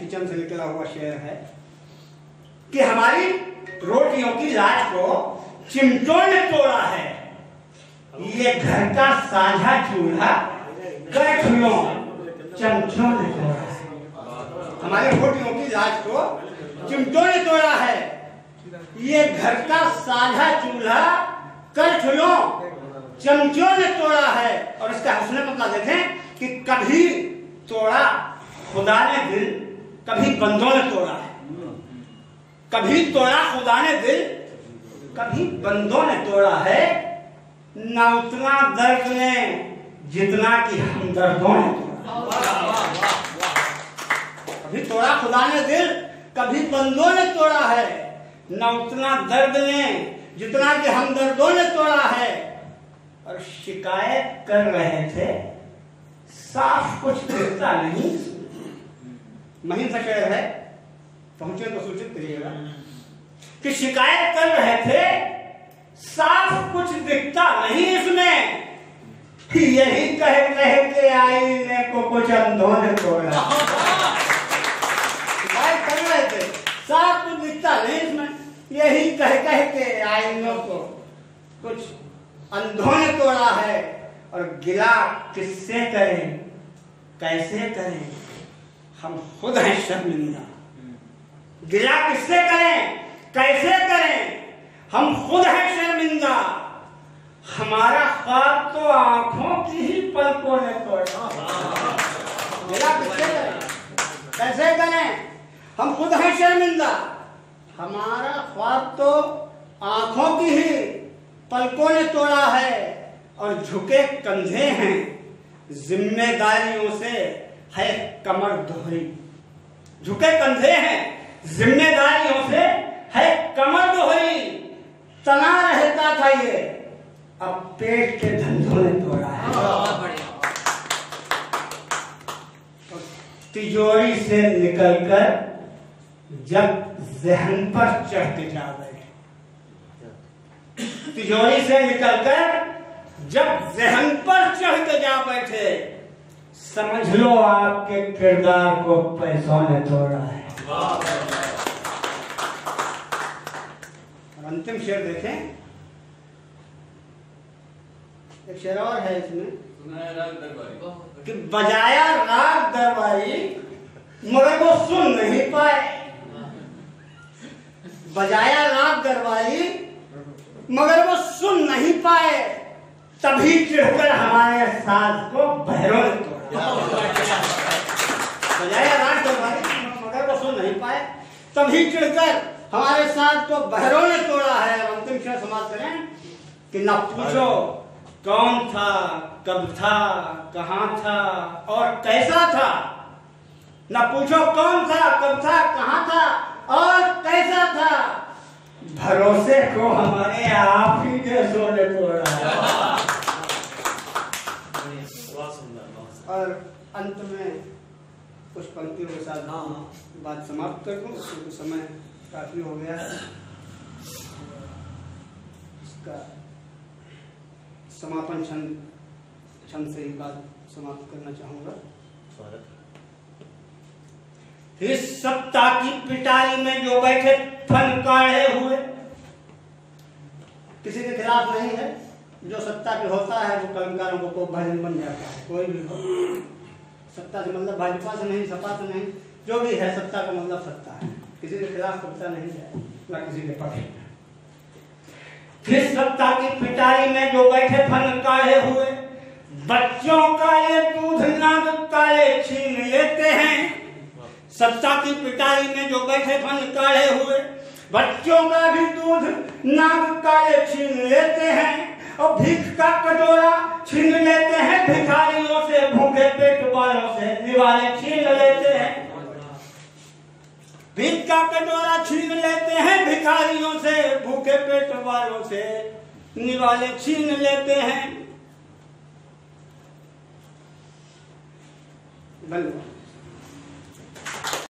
Kitchen से निकला हुआ शेर है कि हमारी रोटियों की लाज को चिमटों ने तोड़ा है, ये घर का साझा चूल्हा गठियों चमचों ने तोड़ा है। हमारी रोटियों की लाज को चिमटों ने तोड़ा है, ये घर का साझा चूल्हा कठियों चमचों ने तोड़ा है। और इसका हंसने मतलब देखें कि कभी तोड़ा खुदा ने दिल, कभी बंदों ने तोड़ा है। कभी तोड़ा खुदा ने दिल, कभी बंदों ने तोड़ा है, ना उतना दर्द ने जितना कि हमदर्दों ने तोड़ा। कभी तोड़ा खुदा ने दिल, कभी बंदों ने तोड़ा है, ना उतना दर्द ने जितना कि हमदर्दों ने तोड़ा है। और शिकायत कर रहे थे, साफ कुछ दिखता नहीं। महीन सा शेर है, पहुंचे तो सूचित करिएगा कि शिकायत कर रहे थे, साफ कुछ दिखता नहीं इसमें, यही कह के आईने को कुछ अंधों ने तोड़ा। शिकायत कर रहे थे, साफ कुछ दिखता नहीं इसमें, यही कह के आईनों को कुछ अंधों ने तोड़ा है। और गिला किससे करें, कैसे करें, हम खुद हैं शर्मिंदा। गिला किससे करें, कैसे करें, हम खुद हैं शर्मिंदा। हमारा ख्वाब तो आंखों की ही पलकों ने तोड़ा। गिला किससे करें, कैसे करें, हम खुद हैं शर्मिंदा। हमारा ख्वाब तो आंखों की ही पलकों ने तोड़ा है। और झुके कंधे हैं, जिम्मेदारियों से है कमर दोहरी। झुके कंधे हैं, जिम्मेदारियों से है कमर दोहरी। तना रहता था ये, अब पेट के धंधों ने तोड़ा है। तिजोरी से निकलकर जब जहन पर चढ़ के जा बैठे, तिजोरी से निकलकर जब जहन पर चढ़ के जा बैठे, समझ लो आपके किरदार को पैसों ने तोड़ा है। और अंतिम शेर देखें, एक शेर और है इसमें कि बजाया राग दरबारी मगर वो सुन नहीं पाए। बजाया राग दरबारी मगर वो सुन नहीं पाए, तभी चिढ़कर हमारे साज को बहरों ने तोड़ा। बजाया राग दरबारी मगर वो सुन नहीं पाए, तभी चिढ़कर हमारे साज को बहरों ने तोड़ा है। और अंतिम शेर समाप्त करें कि न पूछो कौन था, कब था, कहां था और कैसा था। न पूछो कौन था, कब था, कहां था और कैसा था, भरोसे को हमारे आप ही जैसों ने तोड़ा। और अंत में कुछ पंक्तियों के साथ बात समाप्त कर दूं, क्योंकि समय काफी हो गया है। इसका समापन छंद से ही बात समाप्त करना चाहूंगा। इस सप्ताह की पिटारी में जो बैठे फनकाए हुए, किसी के खिलाफ नहीं है। जो सत्ता पे होता है वो कलमकारों को भजन बन जाता है। कोई भी हो, सत्ता से मतलब भाजपा से नहीं, सपा से नहीं, जो भी है सत्ता का मतलब सत्ता है। किसी के खिलाफ सत्ता नहीं है, न किसी के पक्ष में। फिर सत्ता की पिटारी में जो बैठे फनकाए हुए, बच्चों का ये दूध नाग काले छीन लेते हैं। सत्ता की पिटारी में जो बैठे फनकाए हुए, बच्चों का भी दूध नाग काले छीन लेते हैं। और भीख का कटोरा छीन लेते हैं भिखारियों से, भूखे पेट वालों से निवाले छीन लेते हैं। भीख का कटोरा छीन लेते हैं भिखारियों से, भूखे पेट वालों से निवाले छीन लेते हैं। धन्यवाद।